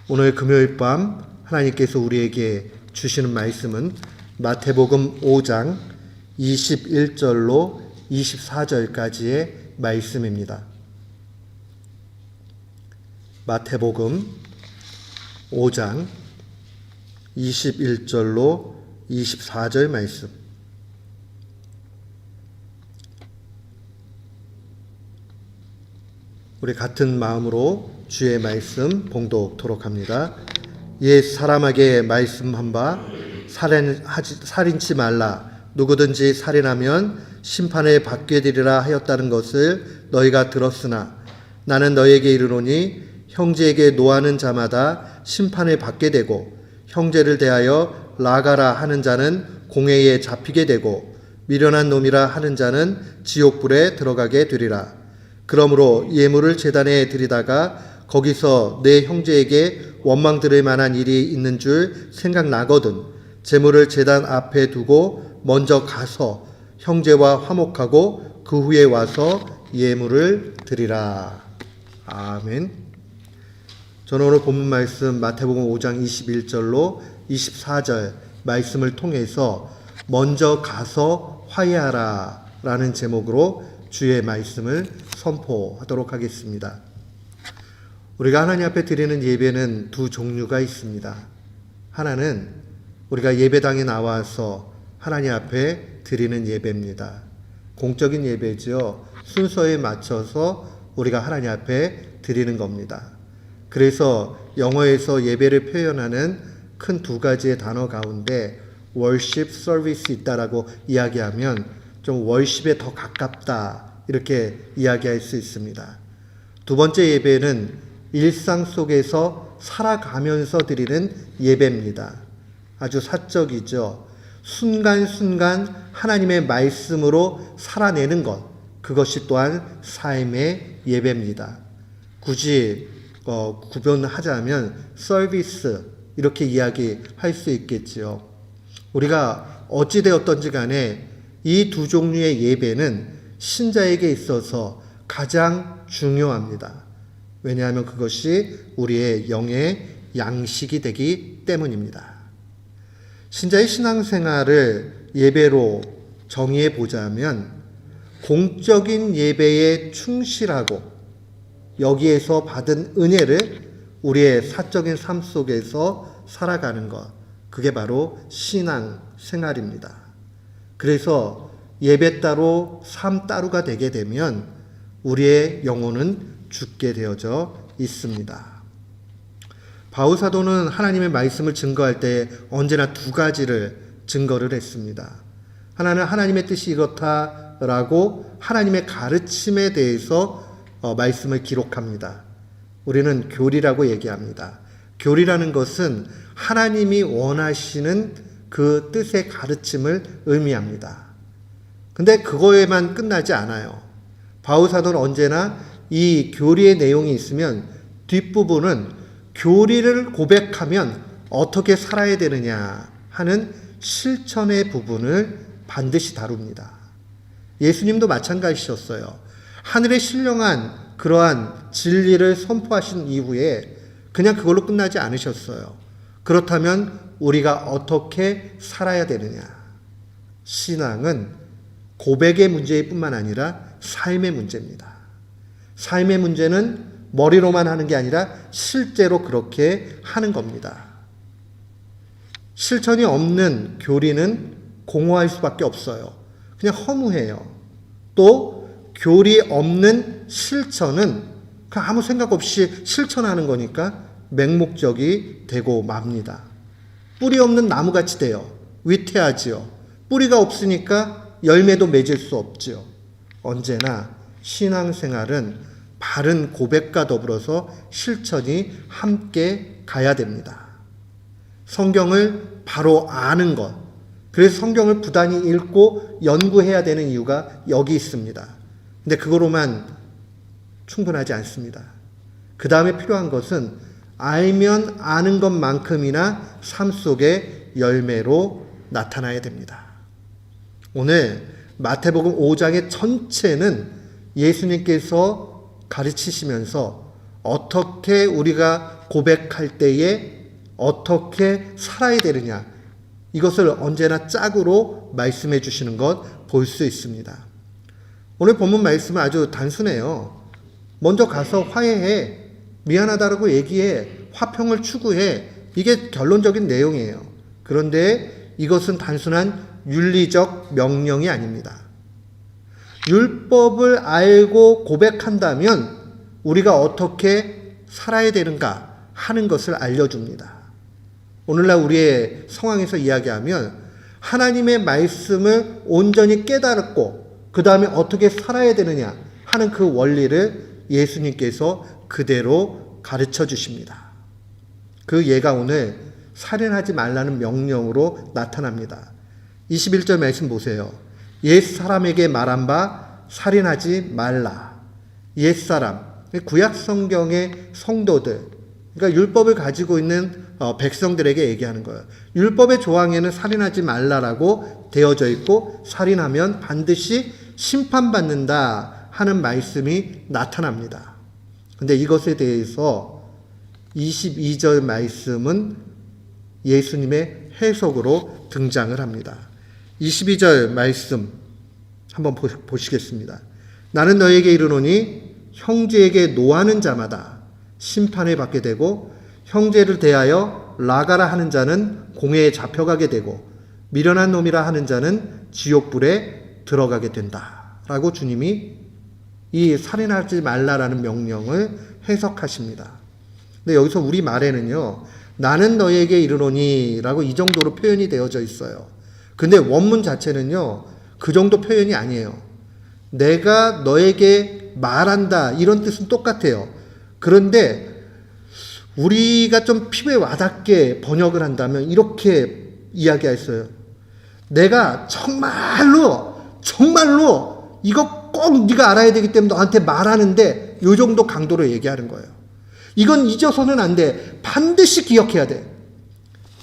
오늘 금요일 밤 하나님께서 우리에게 주시는 말씀은 마태복음 5장 21절로 24절까지의 말씀입니다. 마태복음 5장 21절로 24절 말씀. 우리 같은 마음으로 주의 말씀 봉독토록 합니다. 옛 사람에게 말씀한 바 살인치 말라. 누구든지 살인하면 심판을 받게 되리라 하였다는 것을 너희가 들었으나 나는 너희에게 이르노니 형제에게 노하는 자마다 심판을 받게 되고 형제를 대하여 나가라 하는 자는 공회에 잡히게 되고 미련한 놈이라 하는 자는 지옥불에 들어가게 되리라. 그러므로 예물을 제단에 드리다가 거기서 내 형제에게 원망 들을 만한 일이 있는 줄 생각나거든 제물을 제단 앞에 두고 먼저 가서 형제와 화목하고 그 후에 와서 예물을 드리라. 아멘. 저는 오늘 본문 말씀 마태복음 5장 21절로 24절 말씀을 통해서 먼저 가서 화해하라 라는 제목으로 주의 말씀을 선포하도록 하겠습니다. 우리가 하나님 앞에 드리는 예배는 두 종류가 있습니다. 하나는 우리가 예배당에 나와서 하나님 앞에 드리는 예배입니다. 공적인 예배죠. 순서에 맞춰서 우리가 하나님 앞에 드리는 겁니다. 그래서 영어에서 예배를 표현하는 큰 두 가지의 단어 가운데 worship service 있다라고 이야기하면 좀 월십에 더 가깝다 이렇게 이야기할 수 있습니다. 두 번째 예배는 일상 속에서 살아가면서 드리는 예배입니다. 아주 사적이죠. 순간순간 하나님의 말씀으로 살아내는 것, 그것이 또한 삶의 예배입니다. 굳이 구분하자면 서비스 이렇게 이야기할 수 있겠지요. 우리가 어찌되었던지 간에 이 두 종류의 예배는 신자에게 있어서 가장 중요합니다. 왜냐하면 그것이 우리의 영의 양식이 되기 때문입니다. 신자의 신앙생활을 예배로 정의해 보자면 공적인 예배에 충실하고 여기에서 받은 은혜를 우리의 사적인 삶 속에서 살아가는 것, 그게 바로 신앙생활입니다. 그래서 예배 따로 삶 따로가 되게 되면 우리의 영혼은 죽게 되어져 있습니다. 바울 사도는 하나님의 말씀을 증거할 때 언제나 두 가지를 증거를 했습니다. 하나는 하나님의 뜻이 이렇다라고 하나님의 가르침에 대해서 말씀을 기록합니다. 우리는 교리라고 얘기합니다. 교리라는 것은 하나님이 원하시는 그 뜻의 가르침을 의미합니다. 근데 그거에만 끝나지 않아요. 바울 사도는 언제나 이 교리의 내용이 있으면 뒷부분은 교리를 고백하면 어떻게 살아야 되느냐 하는 실천의 부분을 반드시 다룹니다. 예수님도 마찬가지셨어요. 하늘에 신령한 그러한 진리를 선포하신 이후에 그냥 그걸로 끝나지 않으셨어요. 그렇다면 우리가 어떻게 살아야 되느냐? 신앙은 고백의 문제일 뿐만 아니라 삶의 문제입니다. 삶의 문제는 머리로만 하는 게 아니라 실제로 그렇게 하는 겁니다. 실천이 없는 교리는 공허할 수밖에 없어요. 그냥 허무해요. 또 교리 없는 실천은 그냥 아무 생각 없이 실천하는 거니까 맹목적이 되고 맙니다. 뿌리 없는 나무같이 돼요. 위태하지요. 뿌리가 없으니까 열매도 맺을 수 없지요. 언제나 신앙생활은 바른 고백과 더불어서 실천이 함께 가야 됩니다. 성경을 바로 아는 것. 그래서 성경을 부단히 읽고 연구해야 되는 이유가 여기 있습니다. 근데 그거로만 충분하지 않습니다. 그 다음에 필요한 것은 알면 아는 것만큼이나 삶 속의 열매로 나타나야 됩니다. 오늘 마태복음 5장의 전체는 예수님께서 가르치시면서 어떻게 우리가 고백할 때에 어떻게 살아야 되느냐, 이것을 언제나 짝으로 말씀해 주시는 것 볼 수 있습니다. 오늘 본문 말씀은 아주 단순해요. 먼저 가서 화해해, 미안하다라고 얘기해, 화평을 추구해, 이게 결론적인 내용이에요. 그런데 이것은 단순한 윤리적 명령이 아닙니다. 율법을 알고 고백한다면 우리가 어떻게 살아야 되는가 하는 것을 알려줍니다. 오늘날 우리의 상황에서 이야기하면 하나님의 말씀을 온전히 깨달았고 그 다음에 어떻게 살아야 되느냐 하는 그 원리를 예수님께서 그대로 가르쳐 주십니다. 그 예가 오늘 살인하지 말라는 명령으로 나타납니다. 21절 말씀 보세요. 옛사람에게 말한 바 살인하지 말라. 옛사람, 구약 성경의 성도들, 그러니까 율법을 가지고 있는 백성들에게 얘기하는 거예요. 율법의 조항에는 살인하지 말라라고 되어져 있고 살인하면 반드시 심판받는다 하는 말씀이 나타납니다. 근데 이것에 대해서 22절 말씀은 예수님의 해석으로 등장을 합니다. 22절 말씀 한번 보시겠습니다. 나는 너에게 이르노니 형제에게 노하는 자마다 심판을 받게 되고 형제를 대하여 라가라 하는 자는 공회에 잡혀가게 되고 미련한 놈이라 하는 자는 지옥불에 들어가게 된다 라고 주님이 이 살인하지 말라라는 명령을 해석하십니다. 근데 여기서 우리 말에는요, 나는 너에게 이르노니 라고 이 정도로 표현이 되어져 있어요. 근데 원문 자체는요, 그 정도 표현이 아니에요. 내가 너에게 말한다 이런 뜻은 똑같아요. 그런데 우리가 좀 피부에 와닿게 번역을 한다면 이렇게 이야기했어요. 내가 정말로 이거 꼭 네가 알아야 되기 때문에 너한테 말하는데 이 정도 강도로 얘기하는 거예요. 이건 잊어서는 안 돼. 반드시 기억해야 돼.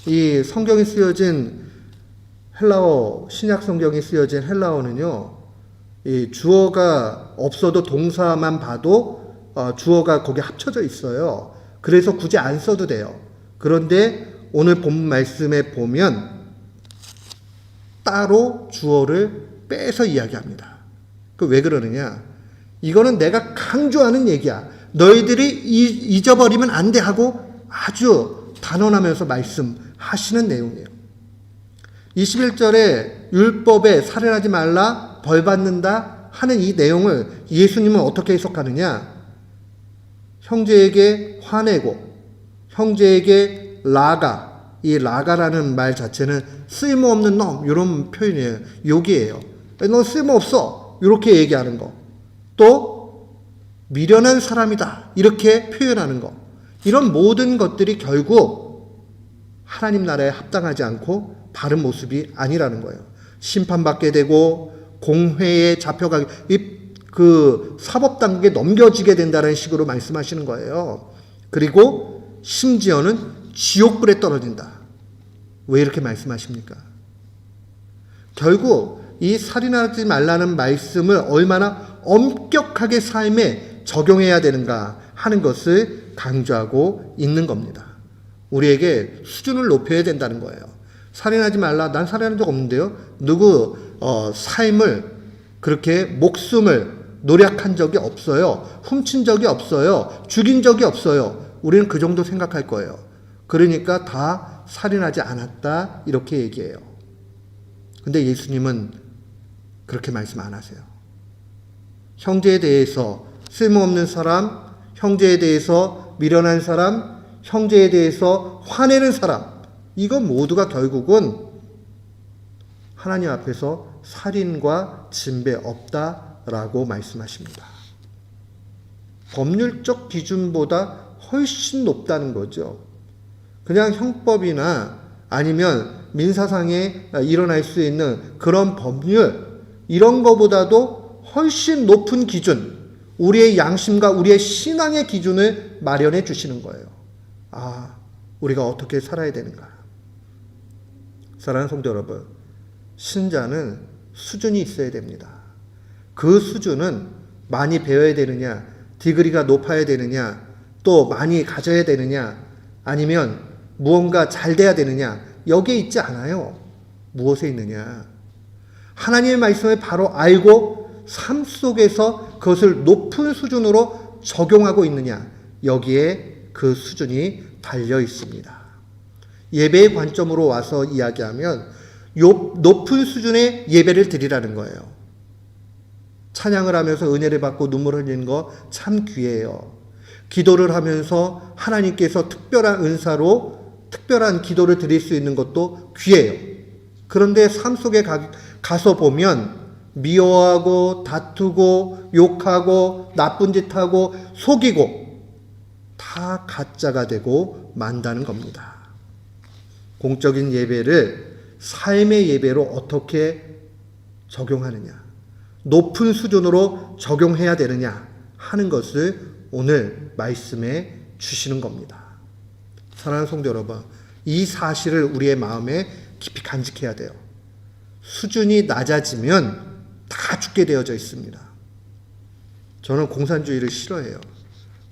이 성경이 쓰여진 헬라어, 신약 성경이 쓰여진 헬라어는요, 이 주어가 없어도 동사만 봐도 주어가 거기 합쳐져 있어요. 그래서 굳이 안 써도 돼요. 그런데 오늘 본문 말씀에 보면 따로 주어를 빼서 이야기합니다. 그 왜 그러느냐? 이거는 내가 강조하는 얘기야. 너희들이 잊어버리면 안 돼 하고 아주 단언하면서 말씀하시는 내용이에요. 21절에 율법에 살인하지 말라 벌 받는다 하는 이 내용을 예수님은 어떻게 해석하느냐? 형제에게 화내고 형제에게 라가, 이 라가라는 말 자체는 쓸모없는 놈 이런 표현이에요. 욕이에요. 너 쓸모없어 이렇게 얘기하는 거. 또 미련한 사람이다 이렇게 표현하는 거. 이런 모든 것들이 결국 하나님 나라에 합당하지 않고 바른 모습이 아니라는 거예요. 심판받게 되고 공회에 잡혀가게, 그 사법당국에 넘겨지게 된다는 식으로 말씀하시는 거예요. 그리고 심지어는 지옥불에 떨어진다. 왜 이렇게 말씀하십니까? 결국 이 살인하지 말라는 말씀을 얼마나 엄격하게 삶에 적용해야 되는가 하는 것을 강조하고 있는 겁니다. 우리에게 수준을 높여야 된다는 거예요. 살인하지 말라. 난 살인한 적 없는데요. 누구 삶을 그렇게 목숨을 노력한 적이 없어요. 훔친 적이 없어요. 죽인 적이 없어요. 우리는 그 정도 생각할 거예요. 그러니까 다 살인하지 않았다 이렇게 얘기해요. 근데 예수님은 그렇게 말씀 안 하세요. 형제에 대해서 쓸모없는 사람, 형제에 대해서 미련한 사람, 형제에 대해서 화내는 사람, 이건 모두가 결국은 하나님 앞에서 살인과 진배 없다라고 말씀하십니다. 법률적 기준보다 훨씬 높다는 거죠. 그냥 형법이나 아니면 민사상에 일어날 수 있는 그런 법률, 이런 거보다도 훨씬 높은 기준, 우리의 양심과 우리의 신앙의 기준을 마련해 주시는 거예요. 아, 우리가 어떻게 살아야 되는가. 사랑하는 성도 여러분, 신자는 수준이 있어야 됩니다. 그 수준은 많이 배워야 되느냐, 디그리가 높아야 되느냐, 또 많이 가져야 되느냐, 아니면 무언가 잘 돼야 되느냐, 여기에 있지 않아요. 무엇에 있느냐? 하나님의 말씀을 바로 알고 삶 속에서 그것을 높은 수준으로 적용하고 있느냐, 여기에 그 수준이 달려 있습니다. 예배의 관점으로 와서 이야기하면 높은 수준의 예배를 드리라는 거예요. 찬양을 하면서 은혜를 받고 눈물 흘리는 거 참 귀해요. 기도를 하면서 하나님께서 특별한 은사로 특별한 기도를 드릴 수 있는 것도 귀해요. 그런데 삶 속에 가서 보면 미워하고 다투고 욕하고 나쁜 짓 하고 속이고 다 가짜가 되고 만다는 겁니다. 공적인 예배를 삶의 예배로 어떻게 적용하느냐, 높은 수준으로 적용해야 되느냐 하는 것을 오늘 말씀에 주시는 겁니다. 사랑하는 성도 여러분, 이 사실을 우리의 마음에 깊이 간직해야 돼요. 수준이 낮아지면 다 죽게 되어져 있습니다. 저는 공산주의를 싫어해요.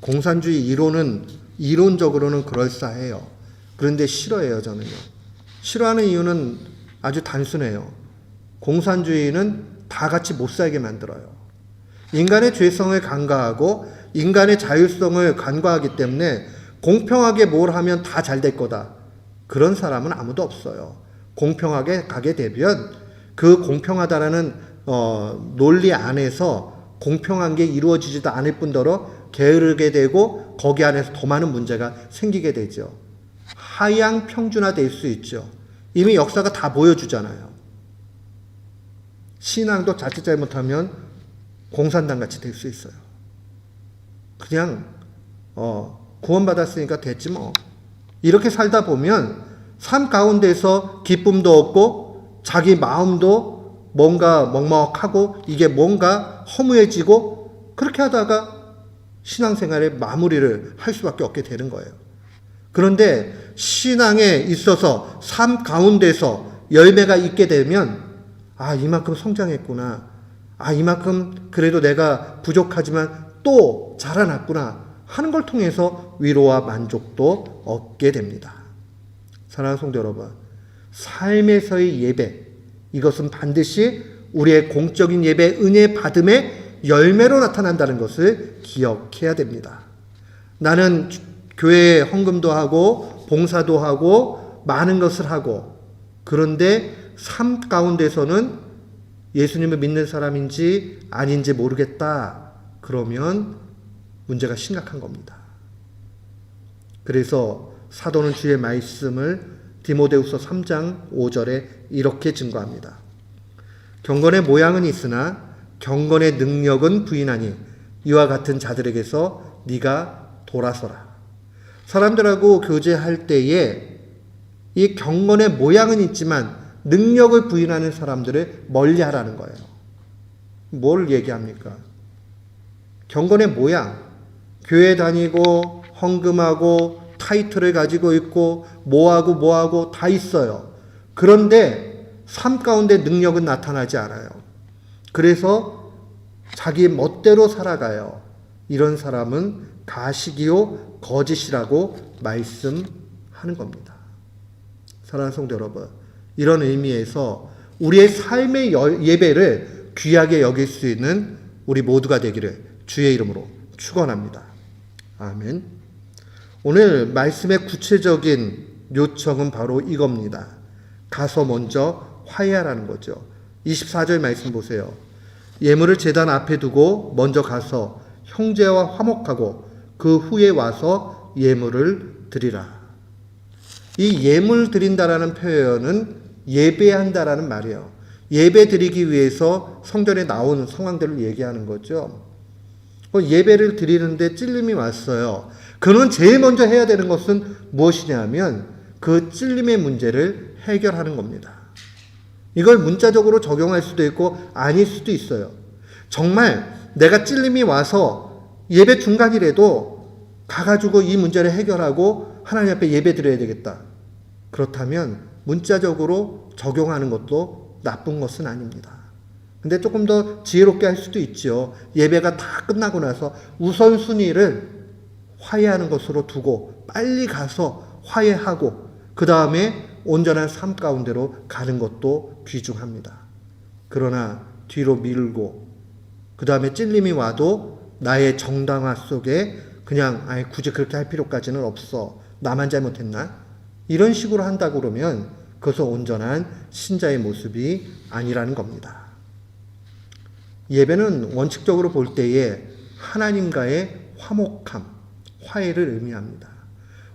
공산주의 이론적으로는 그럴싸해요. 그런데 싫어해요, 저는요. 싫어하는 이유는 아주 단순해요. 공산주의는 다 같이 못 살게 만들어요. 인간의 죄성을 간과하고 인간의 자율성을 간과하기 때문에 공평하게 뭘 하면 다 잘 될 거다, 그런 사람은 아무도 없어요. 공평하게 가게 되면 그 공평하다라는 논리 안에서 공평한 게 이루어지지도 않을 뿐더러 게으르게 되고 거기 안에서 더 많은 문제가 생기게 되죠. 하향 평준화될 수 있죠. 이미 역사가 다 보여주잖아요. 신앙도 자칫 잘못하면 공산당 같이 될 수 있어요. 그냥 구원받았으니까 됐지 뭐. 이렇게 살다 보면 삶 가운데서 기쁨도 없고 자기 마음도 뭔가 먹먹하고 이게 뭔가 허무해지고, 그렇게 하다가 신앙생활의 마무리를 할 수밖에 없게 되는 거예요. 그런데 신앙에 있어서 삶 가운데서 열매가 있게 되면 이만큼 성장했구나, 이만큼 그래도 내가 부족하지만 또 자라났구나 하는 걸 통해서 위로와 만족도 얻게 됩니다. 사랑하는 성도 여러분, 삶에서의 예배, 이것은 반드시 우리의 공적인 예배 은혜 받음의 열매로 나타난다는 것을 기억해야 됩니다. 나는 교회에 헌금도 하고 봉사도 하고 많은 것을 하고, 그런데 삶 가운데서는 예수님을 믿는 사람인지 아닌지 모르겠다, 그러면 문제가 심각한 겁니다. 그래서 사도는 주의 말씀을 디모데후서 3장 5절에 이렇게 증거합니다. 경건의 모양은 있으나 경건의 능력은 부인하니 이와 같은 자들에게서 네가 돌아서라. 사람들하고 교제할 때에 이 경건의 모양은 있지만 능력을 부인하는 사람들을 멀리하라는 거예요. 뭘 얘기합니까? 경건의 모양, 교회 다니고 헌금하고 타이틀을 가지고 있고 뭐하고 다 있어요. 그런데 삶 가운데 능력은 나타나지 않아요. 그래서 자기 멋대로 살아가요. 이런 사람은 가시기요 거짓이라고 말씀하는 겁니다. 사랑하는 성도 여러분, 이런 의미에서 우리의 삶의 예배를 귀하게 여길 수 있는 우리 모두가 되기를 주의 이름으로 축원합니다. 아멘. 오늘 말씀의 구체적인 요청은 바로 이겁니다. 가서 먼저 화해하라는 거죠. 24절 말씀 보세요. 예물을 제단 앞에 두고 먼저 가서 형제와 화목하고 그 후에 와서 예물을 드리라. 이 예물 드린다라는 표현은 예배한다라는 말이에요. 예배 드리기 위해서 성전에 나오는 상황들을 얘기하는 거죠. 예배를 드리는데 찔림이 왔어요. 그는 제일 먼저 해야 되는 것은 무엇이냐면 그 찔림의 문제를 해결하는 겁니다. 이걸 문자적으로 적용할 수도 있고 아닐 수도 있어요. 정말 내가 찔림이 와서 예배 중간이라도 가가지고 이 문제를 해결하고 하나님 앞에 예배 드려야 되겠다. 그렇다면 문자적으로 적용하는 것도 나쁜 것은 아닙니다. 근데 조금 더 지혜롭게 할 수도 있죠. 예배가 다 끝나고 나서 우선순위를 화해하는 것으로 두고 빨리 가서 화해하고 그 다음에 온전한 삶 가운데로 가는 것도 귀중합니다. 그러나 뒤로 밀고 그 다음에 찔림이 와도 나의 정당화 속에 그냥 굳이 그렇게 할 필요까지는 없어. 나만 잘못했나? 이런 식으로 한다고 그러면 그것은 온전한 신자의 모습이 아니라는 겁니다. 예배는 원칙적으로 볼 때에 하나님과의 화목함, 화해를 의미합니다.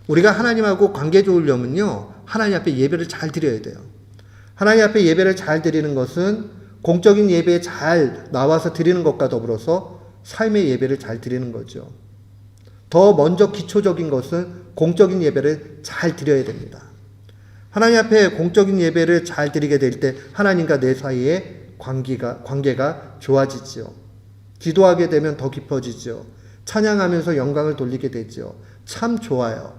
우리가 하나님하고 관계 좋으려면요, 하나님 앞에 예배를 잘 드려야 돼요. 하나님 앞에 예배를 잘 드리는 것은 공적인 예배에 잘 나와서 드리는 것과 더불어서 삶의 예배를 잘 드리는 거죠. 더 먼저 기초적인 것은 공적인 예배를 잘 드려야 됩니다. 하나님 앞에 공적인 예배를 잘 드리게 될 때 하나님과 내 사이의 관계가 좋아지죠. 기도하게 되면 더 깊어지죠. 찬양하면서 영광을 돌리게 되죠. 참 좋아요.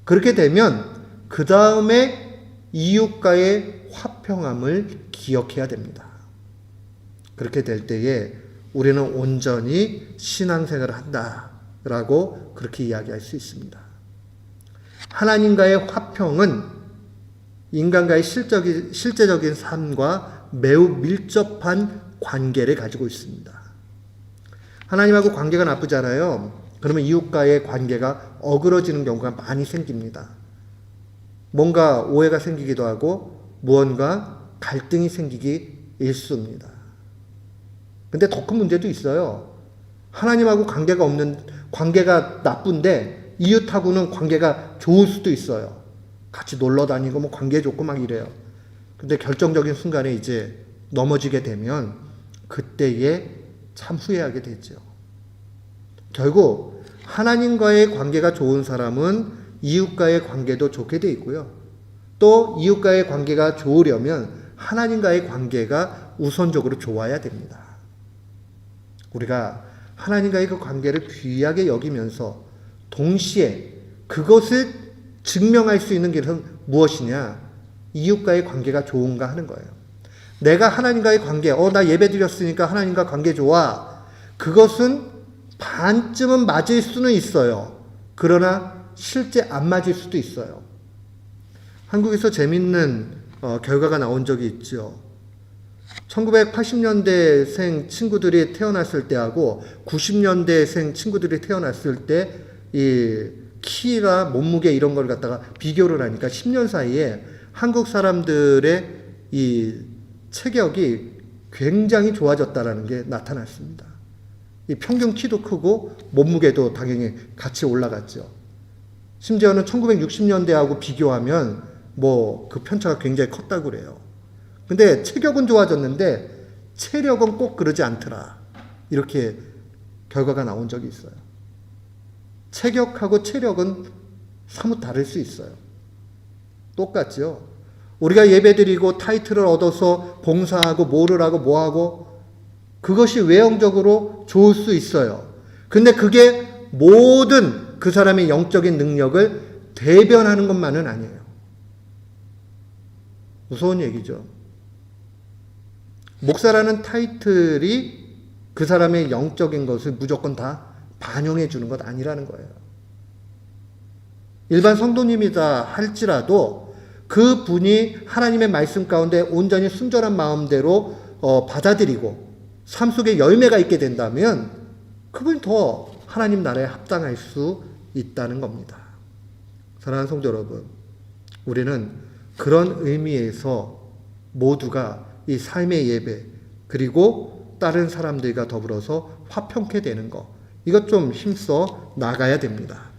그렇게 되면 그 다음에 이웃과의 화평함을 기억해야 됩니다. 그렇게 될 때에 우리는 온전히 신앙생활을 한다라고 그렇게 이야기할 수 있습니다. 하나님과의 화평은 인간과의 실제적인 삶과 매우 밀접한 관계를 가지고 있습니다. 하나님하고 관계가 나쁘잖아요. 그러면 이웃과의 관계가 어그러지는 경우가 많이 생깁니다. 뭔가 오해가 생기기도 하고 무언가 갈등이 생기기 일쑤입니다. 근데 더 큰 문제도 있어요. 하나님하고 관계가 나쁜데 이웃하고는 관계가 좋을 수도 있어요. 같이 놀러 다니고 뭐 관계 좋고 막 이래요. 근데 결정적인 순간에 이제 넘어지게 되면 그때에 참 후회하게 되죠. 결국 하나님과의 관계가 좋은 사람은 이웃과의 관계도 좋게 돼 있고요. 또 이웃과의 관계가 좋으려면 하나님과의 관계가 우선적으로 좋아야 됩니다. 우리가 하나님과의 그 관계를 귀하게 여기면서 동시에 그것을 증명할 수 있는 길은 무엇이냐? 이웃과의 관계가 좋은가 하는 거예요. 내가 하나님과의 관계, 나 예배 드렸으니까 하나님과 관계 좋아. 그것은 반쯤은 맞을 수는 있어요. 그러나 실제 안 맞을 수도 있어요. 한국에서 재밌는 결과가 나온 적이 있죠. 1980년대생 친구들이 태어났을 때하고 90년대생 친구들이 태어났을 때 이 키나 몸무게 이런 걸 갖다가 비교를 하니까 10년 사이에 한국 사람들의 이 체격이 굉장히 좋아졌다라는 게 나타났습니다. 이 평균 키도 크고 몸무게도 당연히 같이 올라갔죠. 심지어는 1960년대하고 비교하면 뭐 그 편차가 굉장히 컸다고 그래요. 근데 체격은 좋아졌는데 체력은 꼭 그러지 않더라. 이렇게 결과가 나온 적이 있어요. 체격하고 체력은 사뭇 다를 수 있어요. 똑같죠. 우리가 예배드리고 타이틀을 얻어서 봉사하고 뭐를 하고 뭐하고 그것이 외형적으로 좋을 수 있어요. 근데 그게 모든 그 사람의 영적인 능력을 대변하는 것만은 아니에요. 무서운 얘기죠. 목사라는 타이틀이 그 사람의 영적인 것을 무조건 다 반영해 주는 것 아니라는 거예요. 일반 성도님이다 할지라도 그 분이 하나님의 말씀 가운데 온전히 순전한 마음대로 받아들이고 삶 속에 열매가 있게 된다면 그분이 더 하나님 나라에 합당할 수 있다는 겁니다. 사랑하는 성도 여러분, 우리는 그런 의미에서 모두가 이 삶의 예배 그리고 다른 사람들과 더불어서 화평케 되는 것, 이것 좀 힘써 나가야 됩니다.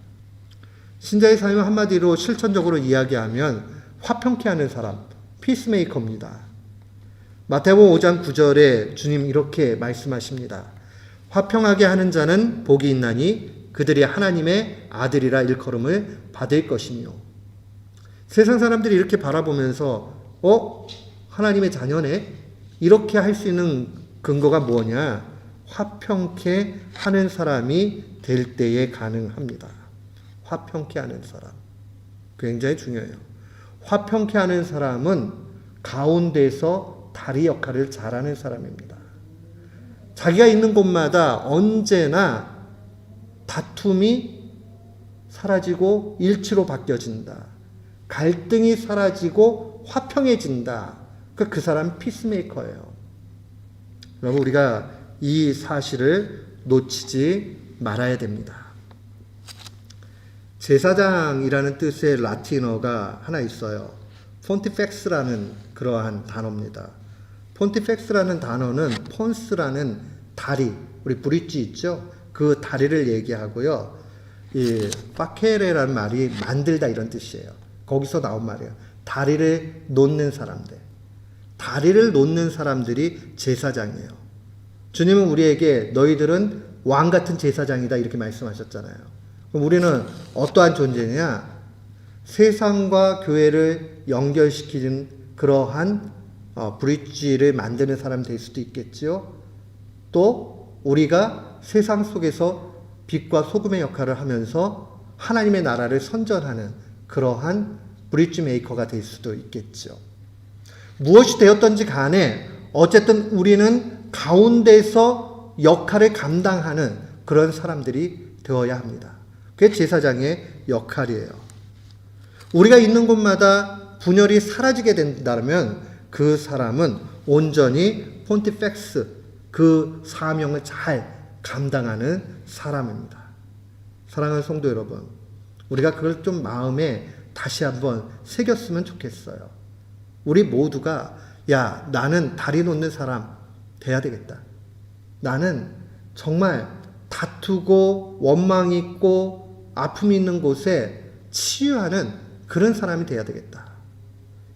신자의 삶을 한마디로 실천적으로 이야기하면 화평케 하는 사람, 피스메이커입니다. 마태복음 5장 9절에 주님 이렇게 말씀하십니다. 화평하게 하는 자는 복이 있나니 그들이 하나님의 아들이라 일컬음을 받을 것이며. 세상 사람들이 이렇게 바라보면서 하나님의 자녀네? 이렇게 할 수 있는 근거가 뭐냐? 화평케 하는 사람이 될 때에 가능합니다. 화평케 하는 사람. 굉장히 중요해요. 화평케 하는 사람은 가운데서 다리 역할을 잘하는 사람입니다. 자기가 있는 곳마다 언제나 다툼이 사라지고 일치로 바뀌어진다. 갈등이 사라지고 화평해진다. 그 사람 피스메이커예요. 여러분, 우리가 이 사실을 놓치지 말아야 됩니다. 제사장이라는 뜻의 라틴어가 하나 있어요. 폰티펙스라는 그러한 단어입니다. 폰티펙스라는 단어는 폰스라는 다리, 우리 브릿지 있죠? 그 다리를 얘기하고요. 이 파케레라는 말이 만들다 이런 뜻이에요. 거기서 나온 말이에요. 다리를 놓는 사람들. 다리를 놓는 사람들이 제사장이에요. 주님은 우리에게 너희들은 왕 같은 제사장이다 이렇게 말씀하셨잖아요. 그럼 우리는 어떠한 존재냐? 세상과 교회를 연결시키는 그러한 브릿지를 만드는 사람 될 수도 있겠지요. 또 우리가 세상 속에서 빛과 소금의 역할을 하면서 하나님의 나라를 선전하는 그러한 브릿지 메이커가 될 수도 있겠죠. 무엇이 되었던지 간에 어쨌든 우리는 가운데서 역할을 감당하는 그런 사람들이 되어야 합니다. 그게 제사장의 역할이에요. 우리가 있는 곳마다 분열이 사라지게 된다면 그 사람은 온전히 폰티펙스, 그 사명을 잘 감당하는 사람입니다. 사랑하는 성도 여러분, 우리가 그걸 좀 마음에 다시 한번 새겼으면 좋겠어요. 우리 모두가 야, 나는 다리 놓는 사람 돼야 되겠다. 나는 정말 다투고 원망 있고 아픔이 있는 곳에 치유하는 그런 사람이 돼야 되겠다.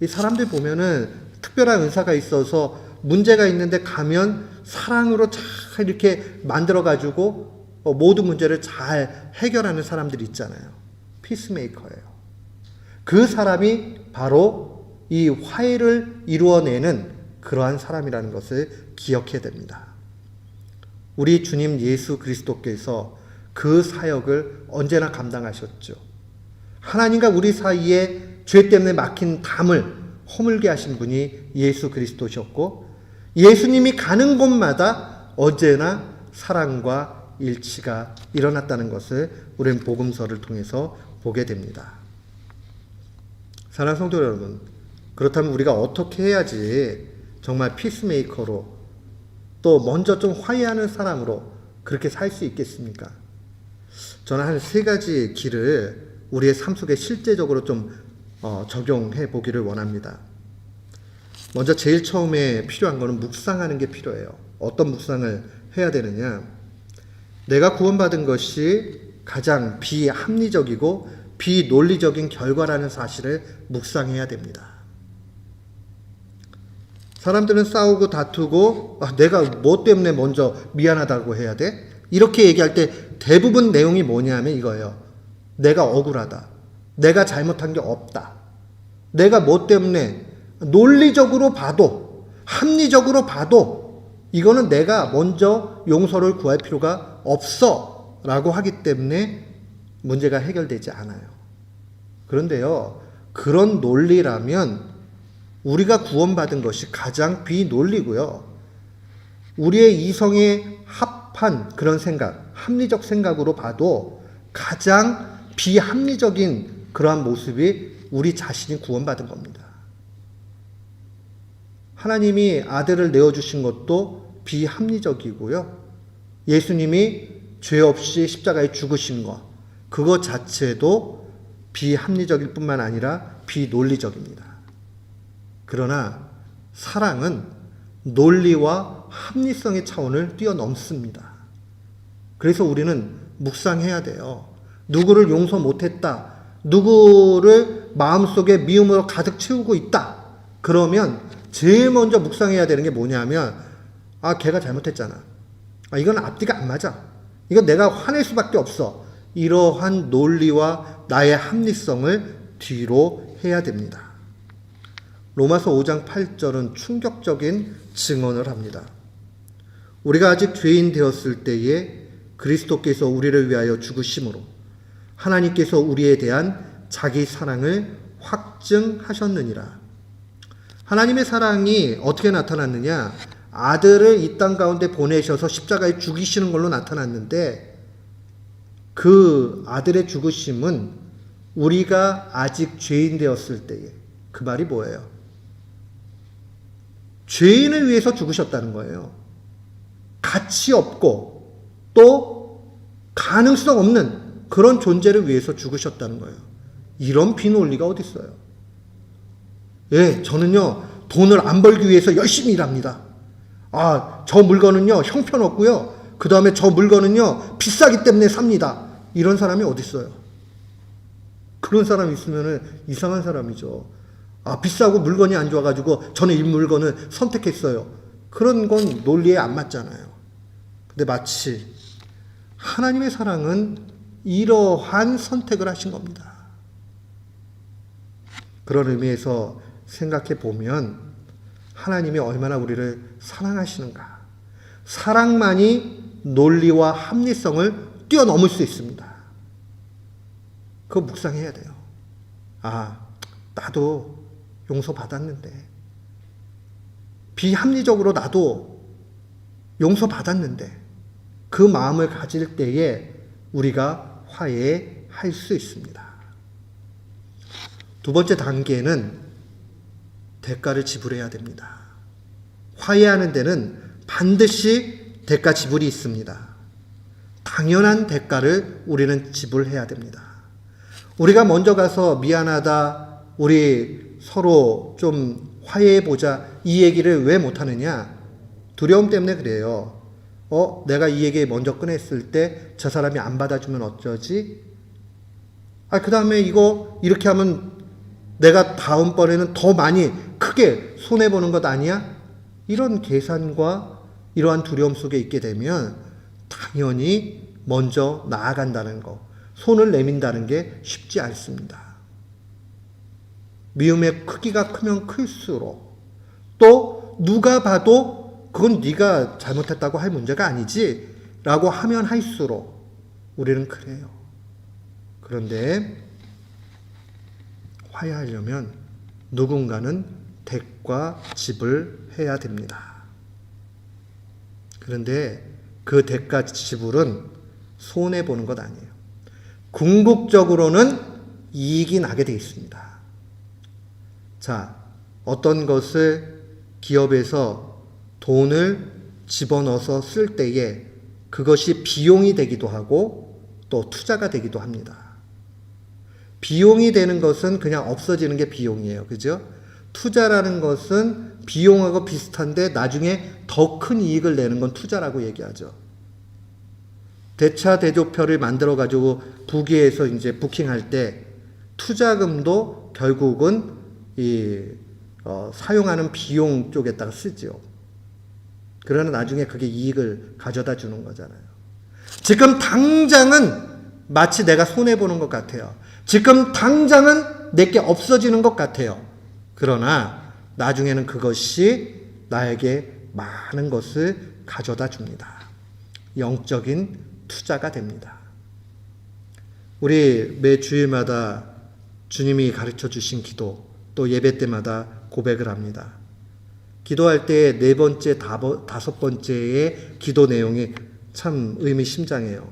이 사람들 보면은 특별한 은사가 있어서 문제가 있는데 가면 사랑으로 잘 이렇게 만들어가지고 모든 문제를 잘 해결하는 사람들이 있잖아요. 피스메이커예요. 그 사람이 바로 이 화해를 이루어내는 그러한 사람이라는 것을 기억해야 됩니다. 우리 주님 예수 그리스도께서 그 사역을 언제나 감당하셨죠. 하나님과 우리 사이에 죄 때문에 막힌 담을 허물게 하신 분이 예수 그리스도셨고, 예수님이 가는 곳마다 언제나 사랑과 일치가 일어났다는 것을 우리는 복음서를 통해서 보게 됩니다. 사랑하는 성도 여러분, 그렇다면 우리가 어떻게 해야지 정말 피스메이커로 또 먼저 좀 화해하는 사람으로 그렇게 살 수 있겠습니까? 저는 한 3가지 길을 우리의 삶 속에 실제적으로 좀 적용해 보기를 원합니다. 먼저 제일 처음에 필요한 것은 묵상하는 게 필요해요. 어떤 묵상을 해야 되느냐? 내가 구원받은 것이 가장 비합리적이고 비논리적인 결과라는 사실을 묵상해야 됩니다. 사람들은 싸우고 다투고 내가 뭐 때문에 먼저 미안하다고 해야 돼? 이렇게 얘기할 때 대부분 내용이 뭐냐면 이거예요. 내가 억울하다. 내가 잘못한 게 없다. 내가 뭐 때문에 논리적으로 봐도 합리적으로 봐도 이거는 내가 먼저 용서를 구할 필요가 없어 라고 하기 때문에 문제가 해결되지 않아요. 그런데요, 그런 논리라면 우리가 구원받은 것이 가장 비논리고요. 우리의 이성에 합한 그런 생각, 합리적 생각으로 봐도 가장 비합리적인 그러한 모습이 우리 자신이 구원받은 겁니다. 하나님이 아들을 내어주신 것도 비합리적이고요. 예수님이 죄 없이 십자가에 죽으신 것, 그것 자체도 비합리적일 뿐만 아니라 비논리적입니다. 그러나 사랑은 논리와 합리성의 차원을 뛰어넘습니다. 그래서 우리는 묵상해야 돼요. 누구를 용서 못했다. 누구를 마음속에 미움으로 가득 채우고 있다. 그러면 제일 먼저 묵상해야 되는 게 뭐냐면 걔가 잘못했잖아. 이건 앞뒤가 안 맞아. 이건 내가 화낼 수밖에 없어. 이러한 논리와 나의 합리성을 뒤로 해야 됩니다. 로마서 5장 8절은 충격적인 증언을 합니다. 우리가 아직 죄인 되었을 때에 그리스도께서 우리를 위하여 죽으심으로 하나님께서 우리에 대한 자기 사랑을 확증하셨느니라. 하나님의 사랑이 어떻게 나타났느냐? 아들을 이 땅 가운데 보내셔서 십자가에 죽이시는 걸로 나타났는데, 그 아들의 죽으심은 우리가 아직 죄인 되었을 때에, 그 말이 뭐예요? 죄인을 위해서 죽으셨다는 거예요. 가치 없고 또 가능성 없는 그런 존재를 위해서 죽으셨다는 거예요. 이런 비논리가 어디 있어요? 예, 저는요 돈을 안 벌기 위해서 열심히 일합니다. 저 물건은요 형편없고요, 그 다음에 저 물건은요 비싸기 때문에 삽니다. 이런 사람이 어디 있어요? 그런 사람이 있으면 이상한 사람이죠. 비싸고 물건이 안 좋아가지고 저는 이 물건을 선택했어요. 그런 건 논리에 안 맞잖아요. 근데 마치 하나님의 사랑은 이러한 선택을 하신 겁니다. 그런 의미에서 생각해 보면 하나님이 얼마나 우리를 사랑하시는가. 사랑만이 논리와 합리성을 뛰어넘을 수 있습니다. 그거 묵상해야 돼요. 나도 용서받았는데, 비합리적으로 나도 용서받았는데, 그 마음을 가질 때에 우리가 화해할 수 있습니다. 두 번째 단계는 대가를 지불해야 됩니다. 화해하는 데는 반드시 대가 지불이 있습니다. 당연한 대가를 우리는 지불해야 됩니다. 우리가 먼저 가서 미안하다, 우리 서로 좀 화해해보자, 이 얘기를 왜 못하느냐? 두려움 때문에 그래요. 내가 이 얘기 먼저 꺼냈을 때 저 사람이 안 받아주면 어쩌지? 그 다음에 이거 이렇게 하면 내가 다음번에는 더 많이 크게 손해보는 것 아니야? 이런 계산과 이러한 두려움 속에 있게 되면 당연히 먼저 나아간다는 거, 손을 내민다는 게 쉽지 않습니다. 미움의 크기가 크면 클수록, 또 누가 봐도 그건 네가 잘못했다고 할 문제가 아니지 라고 하면 할수록 우리는 그래요. 그런데 화해하려면 누군가는 대가 지불해야 됩니다. 그런데 그 대가 지불은 손해보는 것 아니에요. 궁극적으로는 이익이 나게 되어 있습니다. 자, 어떤 것을 기업에서 돈을 집어넣어서 쓸 때에 그것이 비용이 되기도 하고 또 투자가 되기도 합니다. 비용이 되는 것은 그냥 없어지는 게 비용이에요. 그죠? 투자라는 것은 비용하고 비슷한데 나중에 더 큰 이익을 내는 건 투자라고 얘기하죠. 대차대조표를 만들어가지고 부기에서 이제 부킹할 때 투자금도 결국은 사용하는 비용 쪽에다가 쓰죠. 그러나 나중에 그게 이익을 가져다 주는 거잖아요. 지금 당장은 마치 내가 손해보는 것 같아요. 지금 당장은 내게 없어지는 것 같아요. 그러나 나중에는 그것이 나에게 많은 것을 가져다 줍니다. 영적인 투자가 됩니다. 우리 매 주일마다 주님이 가르쳐 주신 기도, 또 예배 때마다 고백을 합니다. 기도할 때 네 번째, 다섯 번째의 기도 내용이 참 의미심장해요.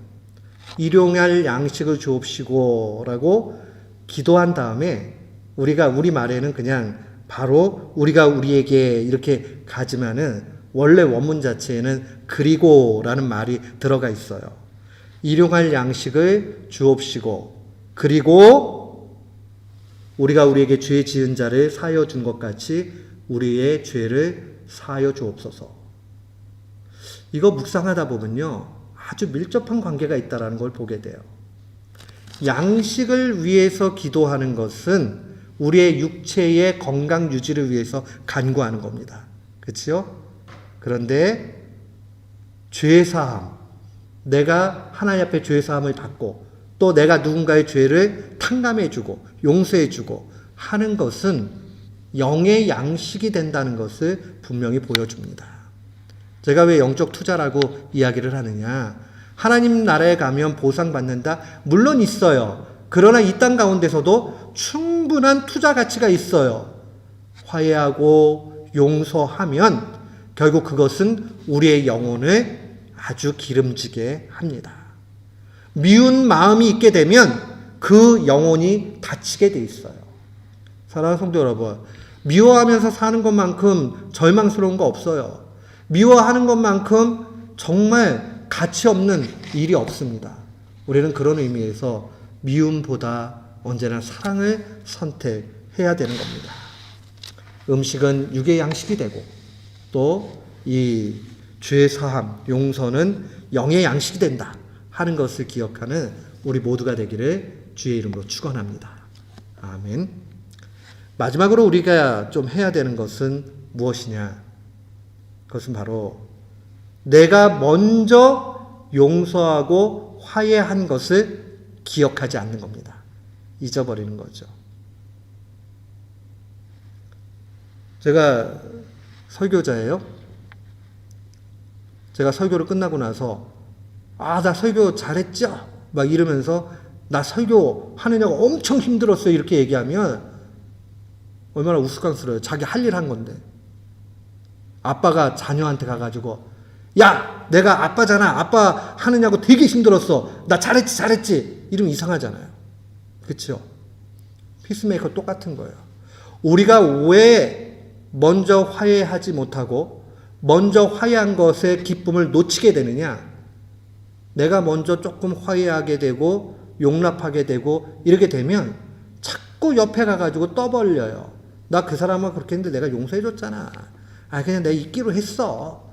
일용할 양식을 주옵시고 라고 기도한 다음에 우리 말에는 그냥 바로 우리가 우리에게 이렇게 가지만은 원래 원문 자체에는 그리고라는 말이 들어가 있어요. 일용할 양식을 주옵시고, 그리고 우리가 우리에게 죄 지은 자를 사하여 준 것 같이 우리의 죄를 사하여 주옵소서. 이거 묵상하다 보면요, 아주 밀접한 관계가 있다는 걸 보게 돼요. 양식을 위해서 기도하는 것은 우리의 육체의 건강 유지를 위해서 간구하는 겁니다. 그렇죠? 그런데 죄사함, 내가 하나님 앞에 죄사함을 받고 또 내가 누군가의 죄를 탕감해주고 용서해주고 하는 것은 영의 양식이 된다는 것을 분명히 보여줍니다. 제가 왜 영적 투자라고 이야기를 하느냐? 하나님 나라에 가면 보상받는다? 물론 있어요. 그러나 이 땅 가운데서도 충분한 투자 가치가 있어요. 화해하고 용서하면 결국 그것은 우리의 영혼을 아주 기름지게 합니다. 미운 마음이 있게 되면 그 영혼이 다치게 돼 있어요. 사랑하는 성도 여러분, 미워하면서 사는 것만큼 절망스러운 거 없어요. 미워하는 것만큼 정말 가치 없는 일이 없습니다. 우리는 그런 의미에서 미움보다 언제나 사랑을 선택해야 되는 겁니다. 음식은 육의 양식이 되고 또 이 죄 사함, 용서는 영의 양식이 된다 하는 것을 기억하는 우리 모두가 되기를 주의 이름으로 축원합니다. 아멘. 마지막으로 우리가 좀 해야 되는 것은 무엇이냐? 그것은 바로 내가 먼저 용서하고 화해한 것을 기억하지 않는 겁니다. 잊어버리는 거죠. 제가 설교자예요. 제가 설교를 끝나고 나서 나 설교 잘했죠? 막 이러면서 나 설교 하느냐고 엄청 힘들었어요. 이렇게 얘기하면 얼마나 우스꽝스러워요. 자기 할 일 한 건데. 아빠가 자녀한테 가가지고 야, 내가 아빠잖아. 아빠 하느냐고 되게 힘들었어. 나 잘했지. 이러면 이상하잖아요. 그렇죠? 피스메이커 똑같은 거예요. 우리가 왜 먼저 화해하지 못하고 먼저 화해한 것의 기쁨을 놓치게 되느냐? 내가 먼저 조금 화해하게 되고 용납하게 되고 이렇게 되면 자꾸 옆에 가가지고 떠벌려요. 나 그 사람은 그렇게 했는데 내가 용서해줬잖아. 그냥 내가 잊기로 했어.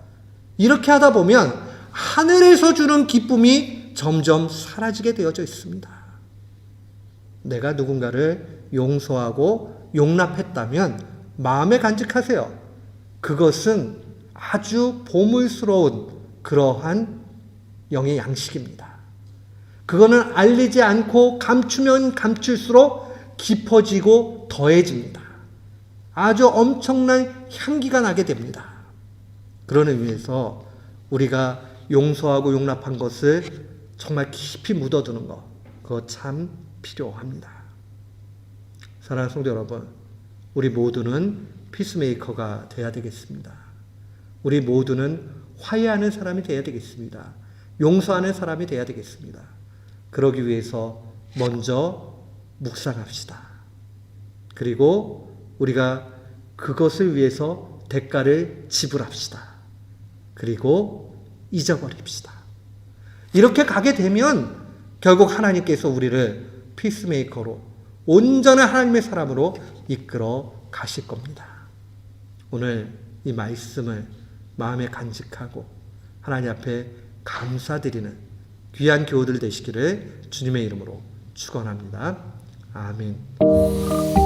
이렇게 하다 보면 하늘에서 주는 기쁨이 점점 사라지게 되어져 있습니다. 내가 누군가를 용서하고 용납했다면 마음에 간직하세요. 그것은 아주 보물스러운 그러한 영의 양식입니다. 그거는 알리지 않고 감추면 감출수록 깊어지고 더해집니다. 아주 엄청난 향기가 나게 됩니다. 그런 의미에서 우리가 용서하고 용납한 것을 정말 깊이 묻어두는 것, 그거 참 필요합니다. 사랑하는 성도 여러분, 우리 모두는 피스메이커가 되어야 되겠습니다. 우리 모두는 화해하는 사람이 되어야 되겠습니다. 용서하는 사람이 되어야 되겠습니다. 그러기 위해서 먼저 묵상합시다. 그리고 우리가 그것을 위해서 대가를 지불합시다. 그리고 잊어버립시다. 이렇게 가게 되면 결국 하나님께서 우리를 피스메이커로 온전한 하나님의 사람으로 이끌어 가실 겁니다. 오늘 이 말씀을 마음에 간직하고 하나님 앞에 감사드리는 귀한 교우들 되시기를 주님의 이름으로 축원합니다. 아멘.